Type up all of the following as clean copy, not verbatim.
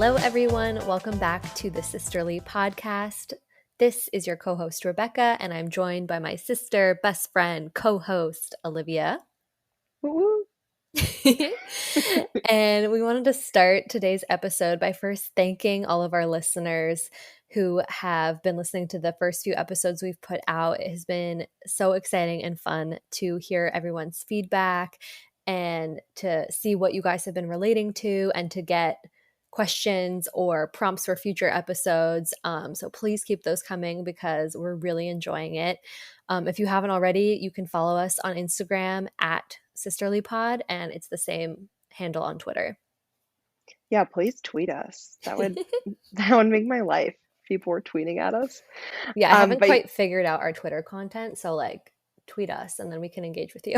Hello, everyone. Welcome back to the Sisterly podcast. This is your co-host, Rebecca, and I'm joined by my sister, best friend, co-host, Olivia. Woo-woo. And we wanted to start today's episode by first thanking all of our listeners who have been listening to the first few episodes we've put out. It has been so exciting and fun to hear everyone's feedback and to see what you guys have been relating to and to get questions or prompts for future episodes. So please keep those coming because we're really enjoying it. If you haven't already, you can follow us on Instagram at SisterlyPod, and it's the same handle on Twitter. Yeah, please tweet us. That would make my life. People were tweeting at us. Yeah, I haven't quite figured out our Twitter content, so like tweet us and then we can engage with you.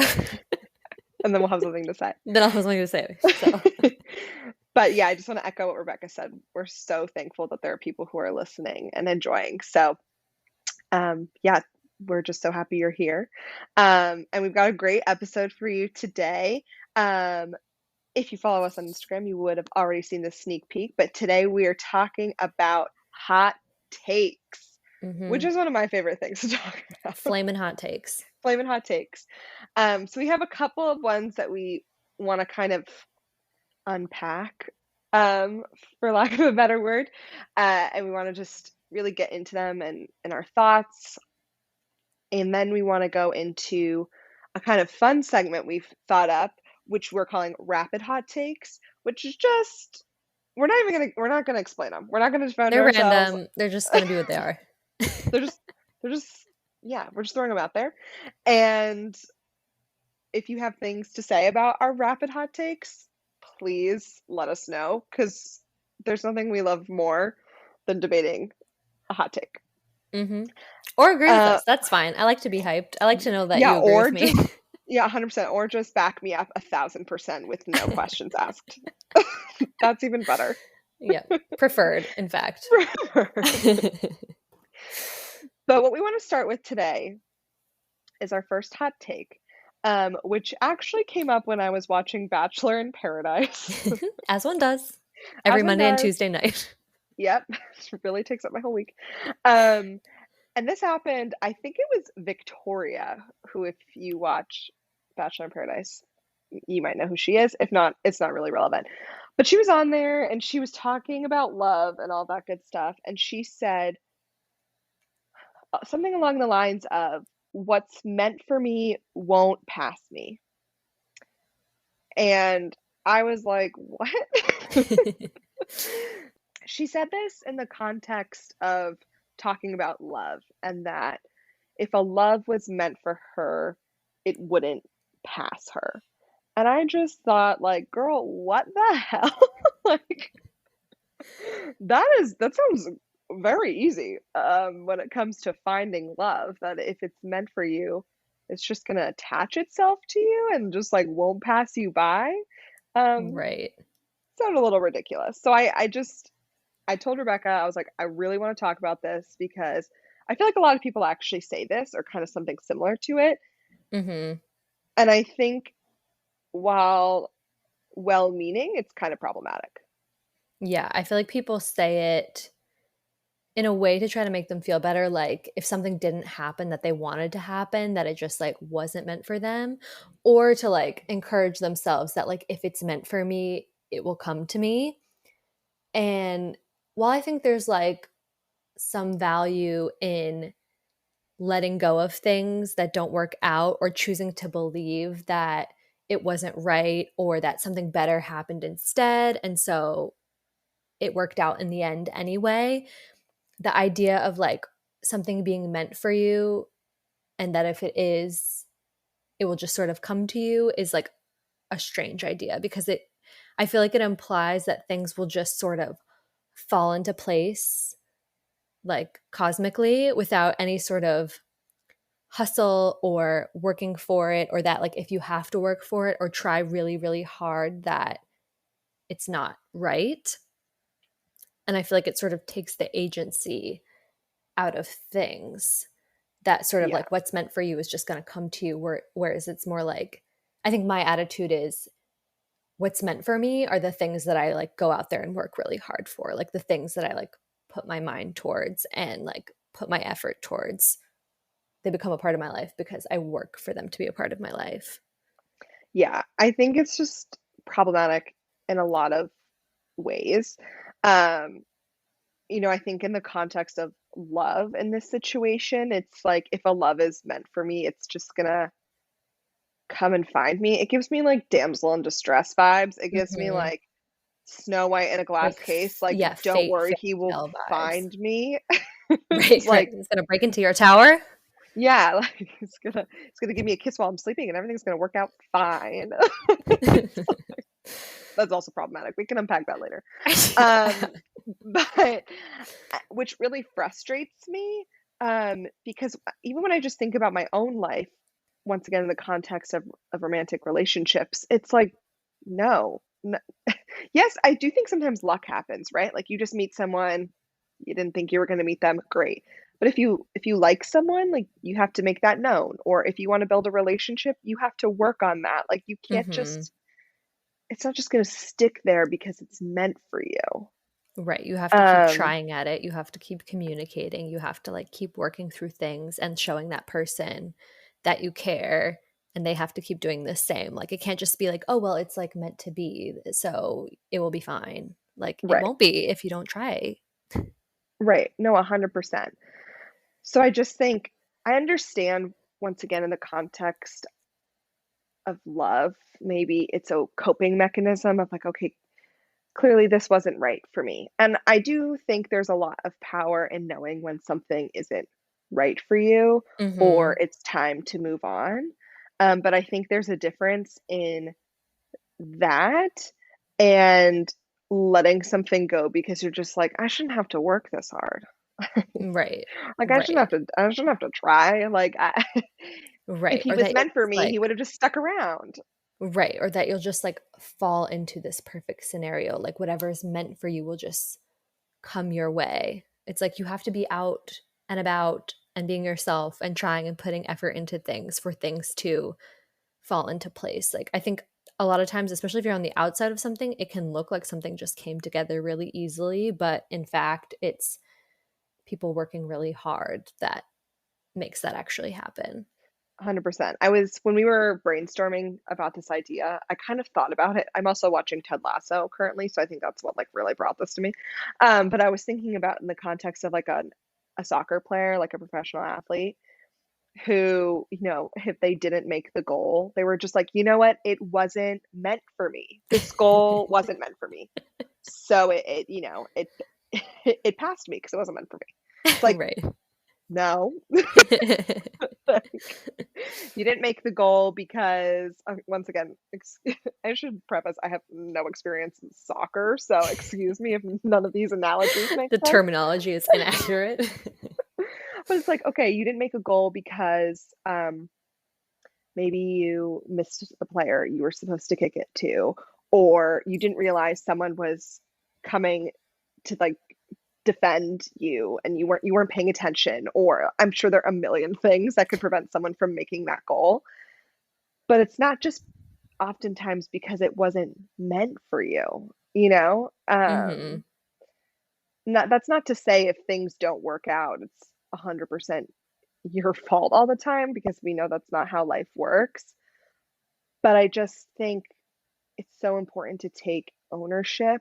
And then we'll have something to say. Then I'll have something to say. So. But yeah, I just want to echo what Rebecca said. We're so thankful that there are people who are listening and enjoying. So yeah, we're just so happy you're here. And we've got a great episode for you today. If you follow us on Instagram, you would have already seen this sneak peek. But today we are talking about hot takes, which is one of my favorite things to talk about. Flamin' hot takes. Flamin' hot takes. So we have a couple of ones that we want to kind of unpack, for lack of a better word. And we want to just really get into them and our thoughts. And then we want to go into a kind of fun segment we've thought up, which we're calling rapid hot takes, which is just, we're not gonna explain them. We're not gonna defend ourselves. They're random. They're just gonna be what they are. Yeah, we're just throwing them out there. And if you have things to say about our rapid hot takes, please let us know, because there's nothing we love more than debating a hot take. Mm-hmm. Or agree with us. That's fine. I like to be hyped. I like to know that you agree with me. Yeah, 100%. Or just back me up 1,000% with no questions asked. That's even better. Yeah, preferred, in fact. But what we want to start with today is our first hot take, which actually came up when I was watching Bachelor in Paradise. As one does. Every Monday and Tuesday night. Yep. It really takes up my whole week. And this happened, I think it was Victoria, who, if you watch Bachelor in Paradise, you might know who she is. If not, it's not really relevant. But she was on there and she was talking about love and all that good stuff. And she said something along the lines of, "What's meant for me won't pass me." And I was like, what? She said this in the context of talking about love, and that if a love was meant for her, it wouldn't pass her. And I just thought, like, girl, what the hell? Like, that sounds very easy when it comes to finding love, that if it's meant for you, it's just gonna attach itself to you and just like won't pass you by. Right. Sounded a little ridiculous. So I told Rebecca, I was like, I really want to talk about this because I feel like a lot of people actually say this or kind of something similar to it. Mm-hmm. And I think while well-meaning, it's kind of problematic. Yeah, I feel like people say it in a way to try to make them feel better, like if something didn't happen that they wanted to happen, that it just like wasn't meant for them, or to like encourage themselves that like if it's meant for me, it will come to me. And while I think there's like some value in letting go of things that don't work out or choosing to believe that it wasn't right or that something better happened instead, and so it worked out in the end anyway, the idea of like something being meant for you and that if it is, it will just sort of come to you is like a strange idea, because I feel like it implies that things will just sort of fall into place like cosmically without any sort of hustle or working for it, or that like if you have to work for it or try really, really hard, that it's not right. And I feel like it sort of takes the agency out of things, that sort of like what's meant for you is just going to come to you, whereas it's more like, I think my attitude is what's meant for me are the things that I like go out there and work really hard for, like the things that I like put my mind towards and like put my effort towards. They become a part of my life because I work for them to be a part of my life. Yeah, I think it's just problematic in a lot of ways. Um, I think in the context of love in this situation, it's like if a love is meant for me, it's just gonna come and find me. It gives me like damsel in distress vibes. It gives me Mhm. like Snow White in a glass Like, case. Like, yeah, don't fate worry, fairy he will tale vibes. find me. Right, It's right. like, It's gonna break into your tower. yeah, like it's gonna give me a kiss while I'm sleeping, and everything's gonna work out fine. That's also problematic. We can unpack that later. Yeah. But which really frustrates me, because even when I just think about my own life, once again in the context of romantic relationships, it's like, no, yes, I do think sometimes luck happens, right? Like you just meet someone, you didn't think you were going to meet them, great. But if you like someone, like you have to make that known. Or if you want to build a relationship, you have to work on that. Like you can't Mhm. just it's not just going to stick there because it's meant for you. Right, you have to keep Um, trying at it, you have to keep communicating, you have to, like, keep working through things and showing that person that you care, and they have to keep doing the same, like, it can't just be like, "Oh, well, it's, like, meant to be, so it will be fine." Like, it right. won't be if you don't try. Right. No, 100%. So I just think I understand once again in the context of love, maybe it's a coping mechanism of like, okay, clearly this wasn't right for me. And I do think there's a lot of power in knowing when something isn't right for you or Mhm. it's time to move on. But I think there's a difference in that and letting something go because you're just like, I shouldn't have to work this hard. Right. Like Right. I shouldn't have to try. Like if Right, he or was that you'll meant for just, me, he like would have just stuck around. right, or that you'll just, like, fall into this perfect scenario, like, whatever is meant for you will just come your way. It's like you have to be out and about and being yourself and trying and putting effort into things for things to fall into place. Like I think a lot of times, especially if you're on the outside of something, it can look like something just came together really easily, but in fact, it's people working really hard that makes that actually happen. 100%. I was when we were brainstorming about this idea, I kind of thought about it. I'm also watching Ted Lasso currently, so I think that's what like really brought this to me. But I was thinking about in the context of like a soccer player, like a professional athlete who, if they didn't make the goal, they were just like, you know what? It wasn't meant for me. This goal wasn't meant for me. So it it passed me because it wasn't meant for me. It's like, Right. no. Like, you didn't make the goal because once again, I should preface I have no experience in soccer, so excuse me if none of these analogies make The sense. terminology is inaccurate. But it's like, okay, you didn't make a goal because maybe you missed the player you were supposed to kick it to, or you didn't realize someone was coming to like defend you and you weren't paying attention, or I'm sure there are a million things that could prevent someone from making that goal. But it's not just oftentimes because it wasn't meant for you, you know? Mhm. That's not to say if things don't work out, it's 100% your fault all the time because we know that's not how life works. But I just think it's so important to take ownership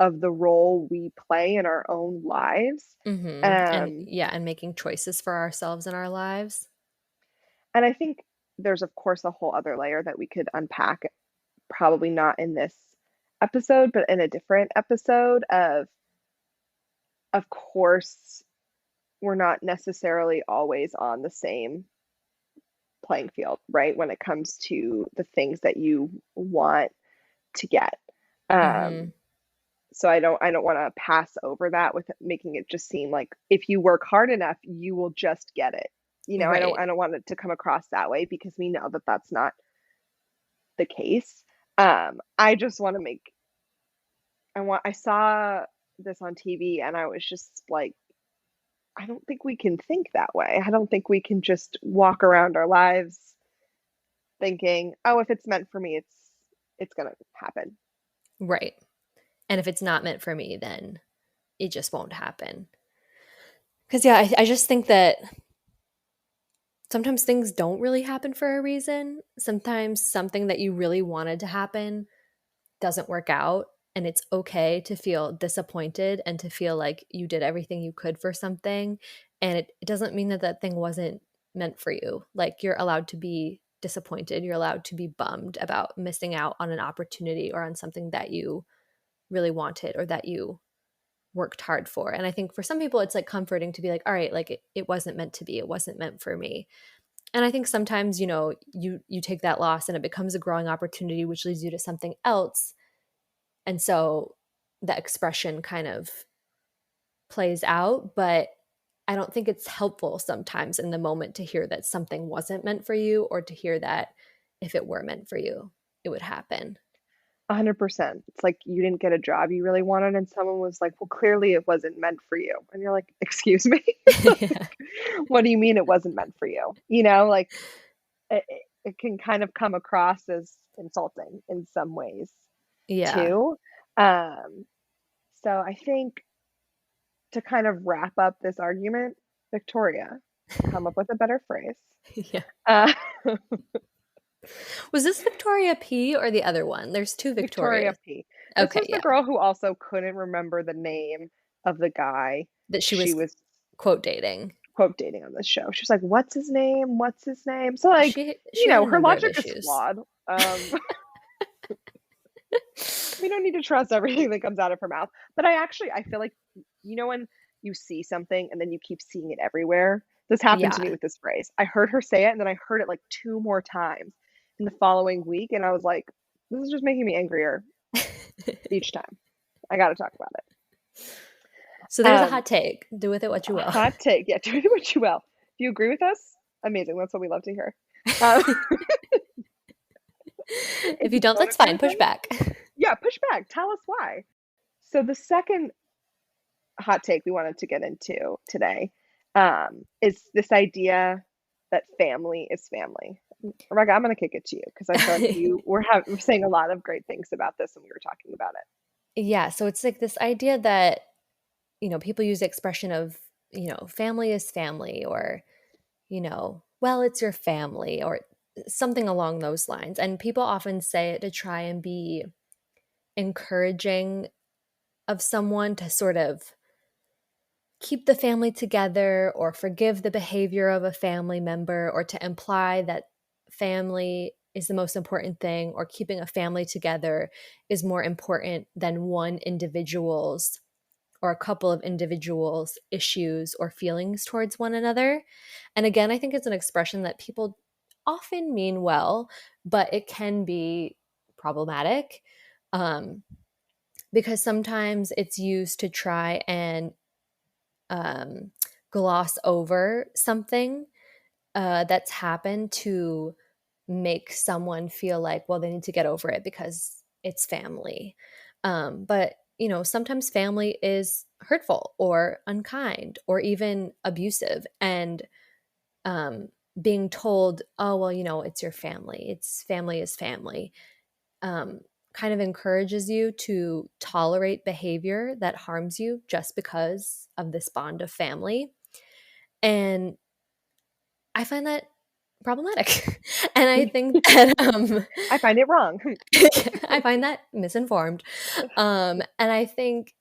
of the role we play in our own lives. And Um, yeah, and making choices for ourselves in our lives. and I think there's, of course, a whole other layer that we could unpack, probably not in this episode, but in a different episode of course, we're not necessarily always on the same playing field, right? When it comes to the things that you want to get. Um, Mhm. so I don't want to pass over that with making it just seem like if you work hard enough, you will just get it. I don't Right. I don't want it to come across that way because we know that that's not the case. I just want to make I saw this on TV and I was just like, I don't think we can think that way. I don't think we can just walk around our lives thinking, "Oh, if it's meant for me, it's gonna happen. Right. And if it's not meant for me, then it just won't happen. Because, yeah, I just think that sometimes things don't really happen for a reason. Sometimes something that you really wanted to happen doesn't work out. And it's okay to feel disappointed and to feel like you did everything you could for something. And it doesn't mean that that thing wasn't meant for you. Like, you're allowed to be disappointed. You're allowed to be bummed about missing out on an opportunity or on something that you really wanted or that you worked hard for. And I think for some people, it's like comforting to be like, all right, like it wasn't meant to be. It wasn't meant for me. And I think sometimes, you take that loss and it becomes a growing opportunity, which leads you to something else. And so the expression kind of plays out, but I don't think it's helpful sometimes in the moment to hear that something wasn't meant for you or to hear that if it were meant for you, it would happen. 100%. It's like you didn't get a job you really wanted, and someone was like, "Well, clearly it wasn't meant for you." And you're like, "Excuse me? Yeah. What do you mean it wasn't meant for you?" You know, like it can kind of come across as insulting in some ways Yeah. too. Um, so I think to kind of wrap up this argument, Victoria, come up with a better phrase. Yeah. Uh, Was this Victoria P or the other one? There's two Victoria Victorias. P. This Okay, was the yeah. girl who also couldn't remember the name of the guy That she she was was quote dating. quote dating on this show. She was like, "What's his name? What's his name?" So like, She had a her number of logic is issues. flawed. We don't need to trust everything that comes out of her mouth. But I feel like when you see something and then you keep seeing it everywhere. This happened to me Yeah. with this phrase. I heard her say it and then I heard it like two more times in the following week, and I was like, this is just making me angrier each time. I got to talk about it. So there's a Um, hot take. Do with it what you will. hot take. Yeah, do what you will. Do you agree with us? Amazing. That's what we love to hear. Um, if If you you don't, don't that's agree fine. with Push us, back. yeah, push back. Tell us why. So the second hot take we wanted to get into today is this idea that family is family. Rebecca, I'm going to kick it to you because I feel like we're saying a lot of great things about this when we were talking about it. Yeah, so it's like this idea that, people use the expression of, family is family or, well, it's your family or something along those lines. And people often say it to try and be encouraging of someone to sort of keep the family together or forgive the behavior of a family member or to imply that family is the most important thing or keeping a family together is more important than one individual's or a couple of individuals' issues or feelings towards one another. And again, I think it's an expression that people often mean well, but it can be problematic um, because sometimes it's used to try and um, gloss over something that's happened to make someone feel like, well, they need to get over it because it's family. But, sometimes family is hurtful or unkind or even abusive. And um, being told, oh, well, it's your family, it's family is family, um, kind of encourages you to tolerate behavior that harms you just because of this bond of family. And I find that problematic. And I think that I find it wrong. I find that misinformed. And I think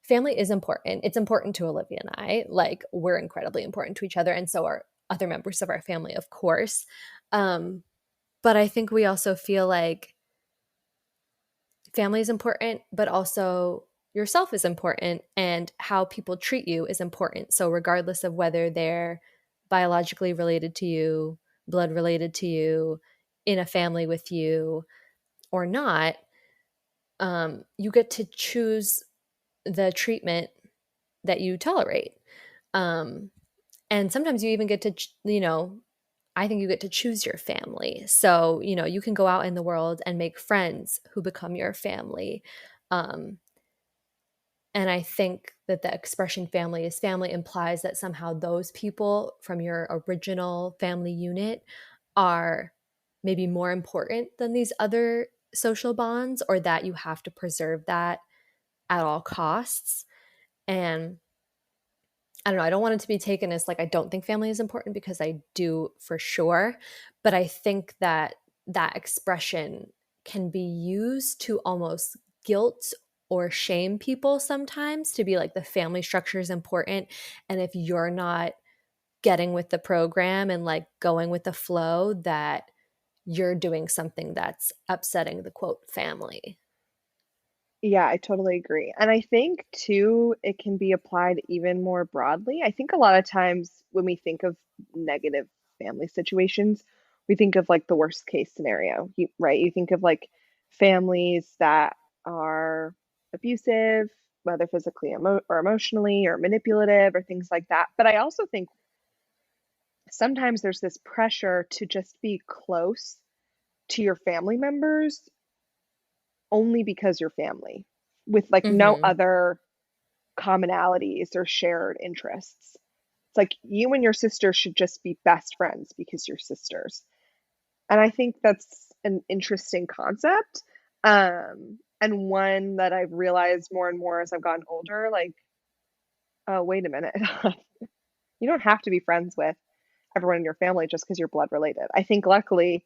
family is important. It's important to Olivia and I. Like, we're incredibly important to each other, and so are other members of our family, of course. Um, but I think we also feel like family is important, but also yourself is important and how people treat you is important. So, regardless of whether they're biologically related to you, blood related to you, in a family with you, or not, you get to choose the treatment that you tolerate. Um, and sometimes you even get to, I think you get to choose your family. So, you can go out in the world and make friends who become your family. Um, and I think that the expression family is family implies that somehow those people from your original family unit are maybe more important than these other social bonds or that you have to preserve that at all costs. And I don't know, I don't want it to be taken as like I don't think family is important because I do for sure, but I think that that expression can be used to almost guilt or shame people sometimes to be like the family structure is important, and if you're not getting with the program and like going with the flow, that you're doing something that's upsetting the quote family. Yeah, I totally agree. And I think too, it can be applied even more broadly. I think a lot of times when we think of negative family situations, we think of like the worst case scenario, right? You think of like families that are abusive, whether physically or emotionally or manipulative or things like that. But I also think sometimes there's this pressure to just be close to your family members only because you're family with like no Mhm. other commonalities or shared interests. It's like you and your sister should just be best friends because you're sisters. And I think that's an interesting concept. And one that I've realized more and more as I've gotten older, like, oh, wait a minute. You don't have to be friends with everyone in your family just because you're blood related. I think luckily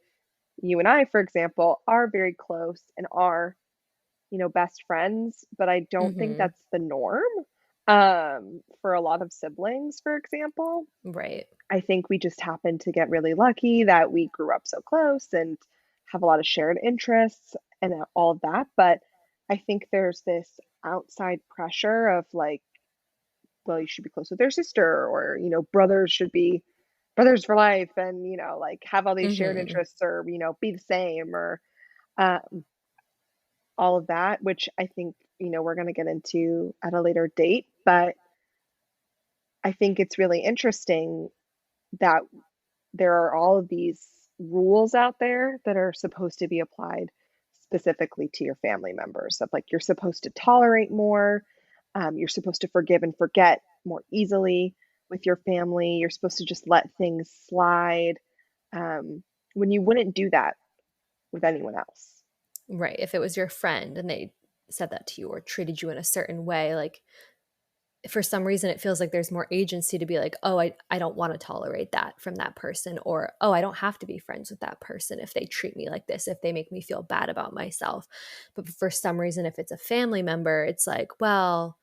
you and I, for example, are very close and are, best friends, but I don't think Mhm. that's the norm for a lot of siblings, for example. Right. I think we just happen to get really lucky that we grew up so close and have a lot of shared interests and all of that. But I think there's this outside pressure of like, well, you should be close with their sister, or, brothers should be brothers for life and, like have all these shared Mhm. interests or, be the same or um, all of that, which I think, we're going to get into at a later date. But I think it's really interesting that there are all of these rules out there that are supposed to be applied specifically to your family members of like you're supposed to tolerate more, you're supposed to forgive and forget more easily with your family, you're supposed to just let things slide, um, when you wouldn't do that with anyone else. Right. If it was your friend and they said that to you or treated you in a certain way, like for some reason it feels like there's more agency to be like, oh, I don't want to tolerate that from that person, or oh, I don't have to be friends with that person if they treat me like this, if they make me feel bad about myself. But for some reason, if it's a family member, it's like, well,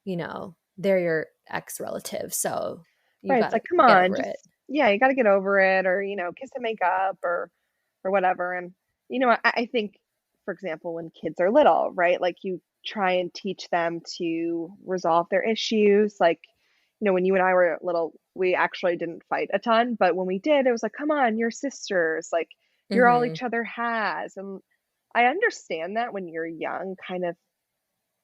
they're your ex relative, so you Right, it's got to like, "Come get on, over just it. yeah, you gotta get over it," or, "Kiss and make up," or whatever, and, I think, for example, when kids are little, right, like, you try and teach them to resolve their issues, like, when you and I were little, we actually didn't fight a ton, but when we did, it was like, "Come on, you're sisters, like, you're all Hmm. each other has," and I understand that when you're young, kind of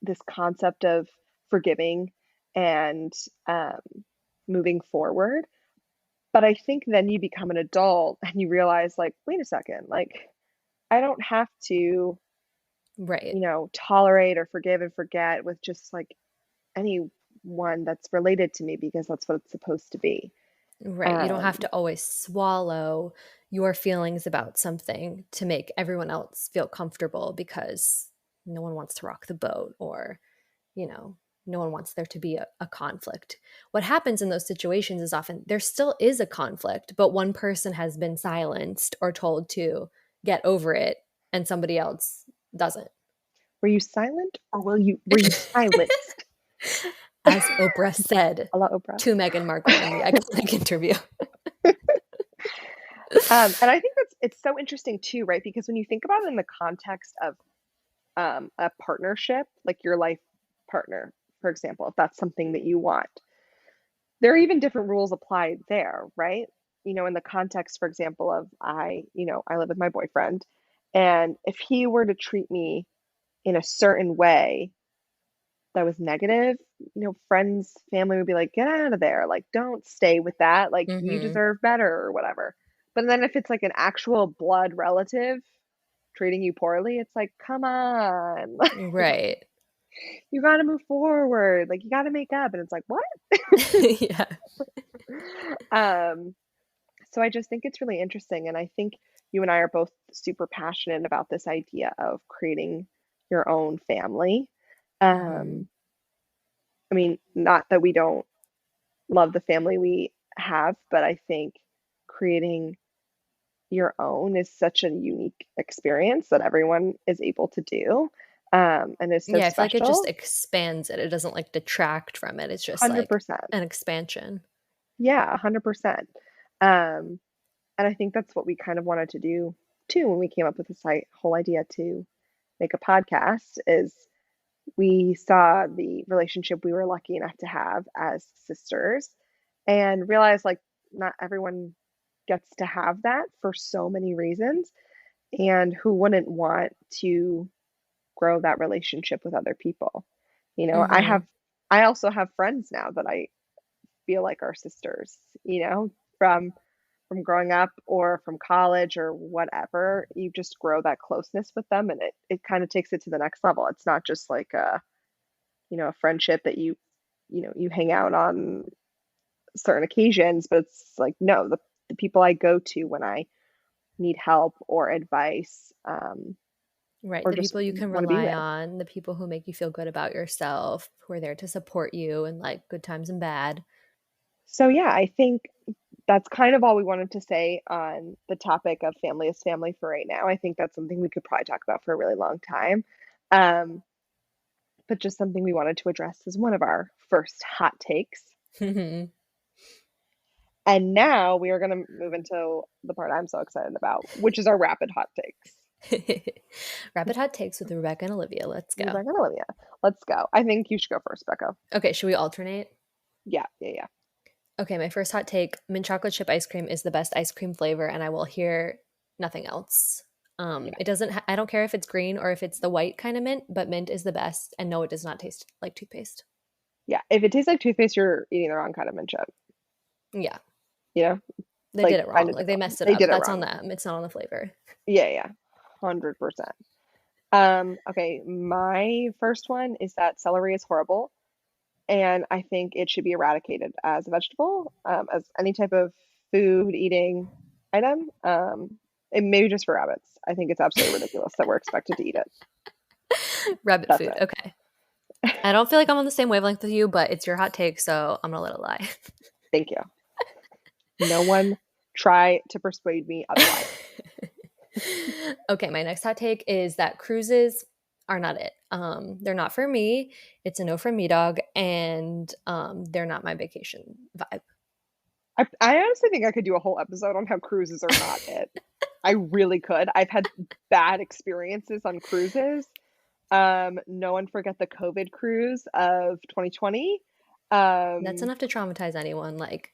this concept of forgiving and, um, moving forward, but I think then you become an adult and you realize, like, wait a second, like, I don't have to, Right. tolerate or forgive and forget with just like anyone that's related to me because that's what it's supposed to be. Right. You don't have Um, to always swallow your feelings about something to make everyone else feel comfortable because no one wants to rock the boat, or, you know, no one wants there to be a conflict. What happens in those situations is often there still is a conflict, but one person has been silenced or told to get over it and somebody else doesn't. were you silent or were you silenced? As Oprah said A la Oprah. to Meghan Markle in the iconic interview. And I think it's so interesting too, right? Because when you think about it in the context of a partnership, like your life partner, for example, if that's something that you want, there are even different rules applied there, right? In the context, for example, of I live with my boyfriend, and if he were to treat me in a certain way that was negative, friends, family would be like, get out of there. Like, don't stay with that. Like, you Hmm. deserve better or whatever. But then if it's like an actual blood relative treating you poorly, it's like, come on, Right. you got to move forward. Like, you got to make up. And it's like, what? Yeah. Um, So I just think it's really interesting, and I think you and I are both super passionate about this idea of creating your own family. Mhm. Um, I mean, not that we don't love the family we have, but I think creating your own is such a unique experience that everyone is able to do, and is so Yeah, I feel like it just special. expands it. It doesn't, like, detract from it. It's just, like, 100%. an expansion. Yeah, 100%. Um, and I think that's what we kind of wanted to do too when we came up with this whole idea to make a podcast is we saw the relationship we were lucky enough to have as sisters and realized like not everyone gets to have that for so many reasons, and who wouldn't want to grow that relationship with other people. You know, Mhm. I also have friends now that I feel like are sisters, from growing up or from college or whatever. You just grow that closeness with them, and it kind of takes it to the next level. It's not just like a friendship that you hang out on certain occasions, but it's like no, the people I go to when I need help or advice, Right, or the just people you can want to be rely with. on, the people who make you feel good about yourself, who are there to support you in, like, good times and bad. So yeah, I think that's kind of all we wanted to say on the topic of family is family for right now. I think that's something we could probably talk about for a really long time. Um, but just something we wanted to address as one of our first hot takes. And now we are going to move into the part I'm so excited about, which is our rapid hot takes. Rapid hot takes with Rebecca and Olivia. Let's go. Rebecca and Olivia, let's go. I think you should go first, Becca. Okay, should we alternate? Yeah, yeah, yeah, Okay, my first hot take, mint chocolate chip ice cream is the best ice cream flavor and I will hear nothing else. yeah, It doesn't I don't care if it's green or if it's the white kind of mint, but mint is the best and no, it does not taste like toothpaste. yeah. If it tastes like toothpaste, you're eating the wrong kind of mint chip. Yeah, You know, they did like it kind wrong. of Like they different. messed it They up. did it That's on wrong. them. It's not on the flavor. Yeah, yeah, 100%. Okay, my first one is that celery is horrible, and I think it should be eradicated as a vegetable, as any type of food eating item. And maybe just for rabbits. I think it's absolutely ridiculous that we're expected to eat it. Rabbit That's food. it. Okay. I don't feel like I'm on the same wavelength with you, but it's your hot take, so I'm gonna let it lie. Thank you. No one try to persuade me otherwise. Okay, my next hot take is that cruises are not it. They're not for me. It's a no for me, dog, and they're not my vacation vibe. I honestly think I could do a whole episode on how cruises are not it. I really could. I've had bad experiences on cruises. No one forget the COVID cruise of 2020. That's Um, enough to traumatize anyone. Like,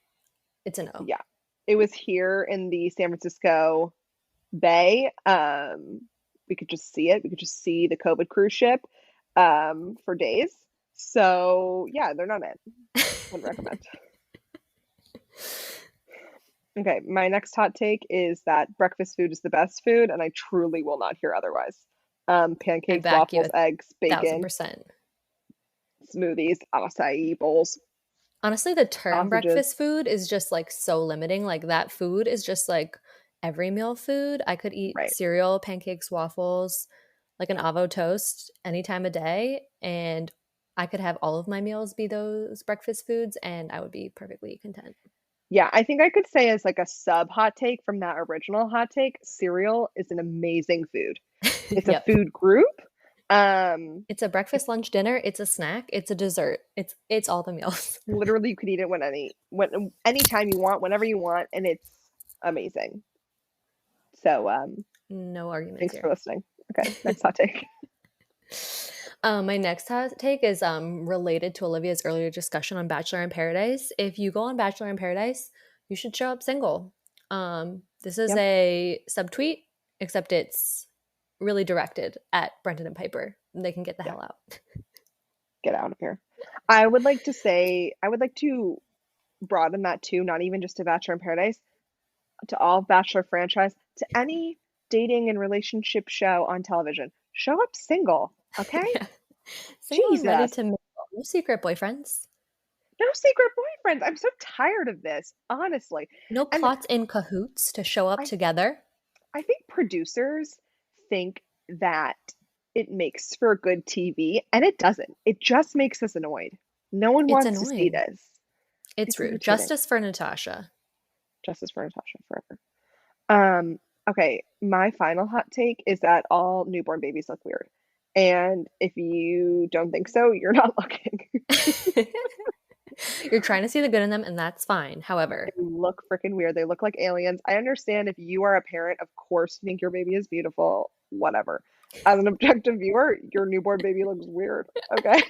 it's a no. yeah, it was here in the San Francisco Bay. We could just see it. We could just see the COVID cruise ship for days. So yeah, they're not it. Wouldn't recommend. Okay, my next hot take is that breakfast food is the best food, and I truly will not hear otherwise. I Pancakes, back you waffles, a eggs, thousand bacon, percent. smoothies, acai bowls, Honestly, the term sausages. breakfast food is just like so limiting. Like that food is just like every meal food. I could eat Right. cereal, pancakes, waffles, like an avocado toast any time of day, and I could have all of my meals be those breakfast foods, and I would be perfectly content. Yeah, I think I could say as like a sub hot take from that original hot take, cereal is an amazing food. It's a Yep. food group. Um, It's a it's breakfast, lunch, dinner, it's a snack, it's a dessert. It's all the meals. literally you could eat it when anytime you want, whenever you want, and it's amazing. So No arguments thanks for here. listening. Okay, next hot take. My next hot take is related to Olivia's earlier discussion on Bachelor in Paradise. If you go on Bachelor in Paradise, you should show up single. This is Yep, a subtweet, except it's really directed at Brendan and Piper. They can get the yeah, hell out. get out of here. I would like to broaden that too, not even just to Bachelor in Paradise, to all Bachelor franchise, to any dating and relationship show on television. Show up single, okay? Yeah, single and ready Jesus. to mingle. No secret boyfriends. No secret boyfriends. I'm so tired of this, honestly. No And plots in cahoots to show up I together. I think producers think that it makes for good TV, and it doesn't. It just makes us annoyed. No one It's wants to see annoying. this. It's It's rude. irritating. Justice for Natasha. Justice for Natasha forever. Okay, my final hot take is that all newborn babies look weird. And if you don't think so, you're not looking. You're trying to see the good in them, and that's fine. However, They look freaking weird. They look like aliens. I understand if you are a parent, of course, you think your baby is beautiful, whatever. As an objective viewer, your newborn baby looks weird. Okay.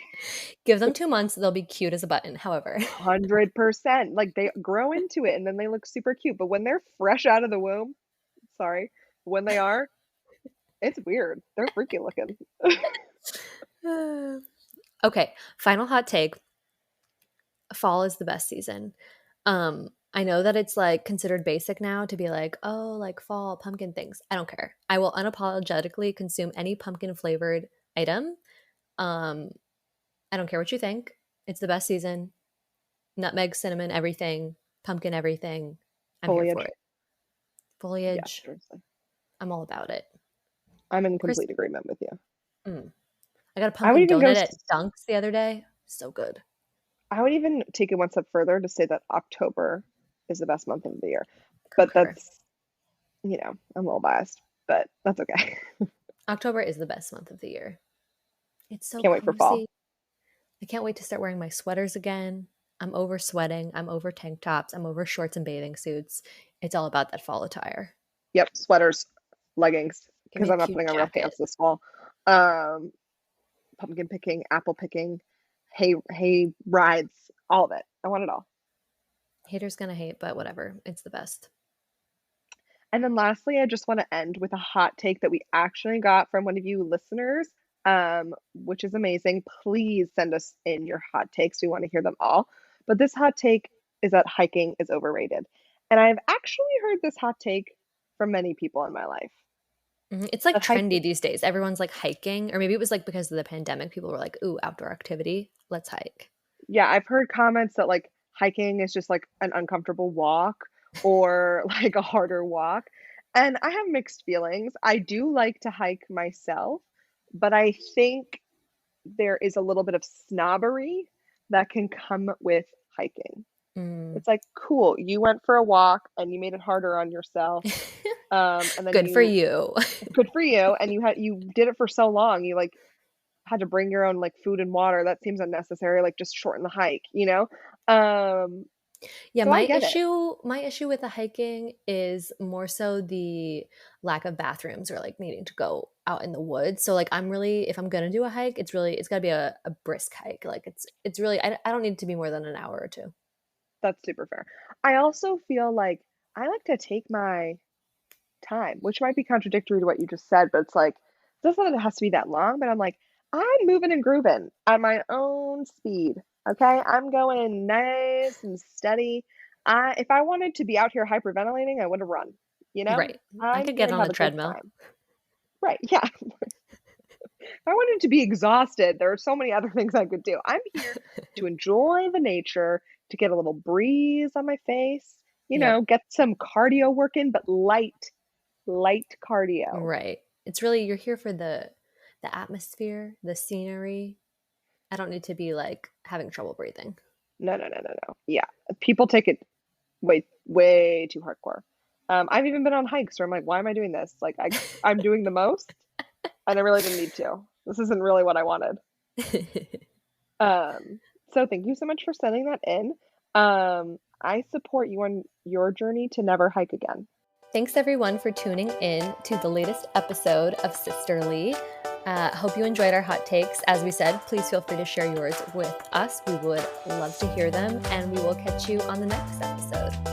give them 2 months, they'll be cute as a button. However, 100%. Like they grow into it and then they look super cute. But when they're fresh out of the womb, sorry, when they are, it's weird. They're freaky looking. okay, final hot take. Fall is the best season. I know that it's like considered basic now to be like, oh, like fall pumpkin things. I don't care. I will unapologetically consume any pumpkin flavored item. Um, I don't care what you think. It's the best season. Nutmeg, cinnamon, everything, pumpkin, everything. I'm here for Foliage. it. Yeah, Foliage, seriously. I'm all about it. I'm in Chris, complete agreement with you. mm, I got a I would pumpkin even go donut at Dunks the other day. So good. I would even take it one step further to say that October is the best month of the year. But Concur. that's, I'm a little biased, but that's okay. October is the best month of the year. It's so Can't wait for fall. cozy. I can't wait to start wearing my sweaters again. I'm over sweating. I'm over tank tops. I'm over shorts and bathing suits. It's all about that fall attire. Yep, sweaters, leggings, Give because me a I'm not cute putting on real jacket. pants this fall. Um, Pumpkin picking, apple picking, hay rides, all of it. I want it all. Haters gonna hate, but whatever. It's the best. And then lastly, I just want to end with a hot take that we actually got from one of you listeners, which is amazing. Please send us in your hot takes. We want to hear them all. But this hot take is that hiking is overrated. And I've actually heard this hot take from many people in my life. It's like That hiking, trendy these days. Everyone's like hiking, or maybe it was like because of the pandemic, people were like, ooh, outdoor activity. Let's hike. yeah, I've heard comments that like hiking is just like an uncomfortable walk or like a harder walk. And I have mixed feelings. I do like to hike myself, but I think there is a little bit of snobbery that can come with hiking. Mm. It's like, cool, you went for a walk and you made it harder on yourself. And then Good for you, you. good for you. And you did it for so long. You like had to bring your own like food and water. That seems unnecessary. Like just shorten the hike. Um, Yeah, so I get it. my issue with the hiking is more so the lack of bathrooms or like needing to go out in the woods. So like I'm really if I'm gonna do a hike, it's gotta be a brisk hike. Like it's really I don't need it to be more than an hour or two. That's super fair. I also feel like I like to take my time, which might be contradictory to what you just said, but it's like, it doesn't mean it has to be that long, but I'm like, I'm moving and grooving at my own speed. Okay. I'm going nice and steady. If I wanted to be out here hyperventilating, I would have run, you know? Right. I I'm could here get to on have the a good treadmill. time. Right. Yeah. If I wanted to be exhausted, there are so many other things I could do. I'm here to enjoy the nature, to get a little breeze on my face, Yep. get some cardio working, but light cardio. Right. It's really you're here for the atmosphere, the scenery. I don't need to be like having trouble breathing. No, no, no, no, no. Yeah, people take it way, way too hardcore. I've even been on hikes where I'm like, why am I doing this? Like, I'm doing the most, and I really didn't need to. This isn't really what I wanted. Um, so thank you so much for sending that in. I support you on your journey to never hike again. Thanks everyone for tuning in to the latest episode of Sisterly. Hope you enjoyed our hot takes. As we said, please feel free to share yours with us. We would love to hear them, and we will catch you on the next episode.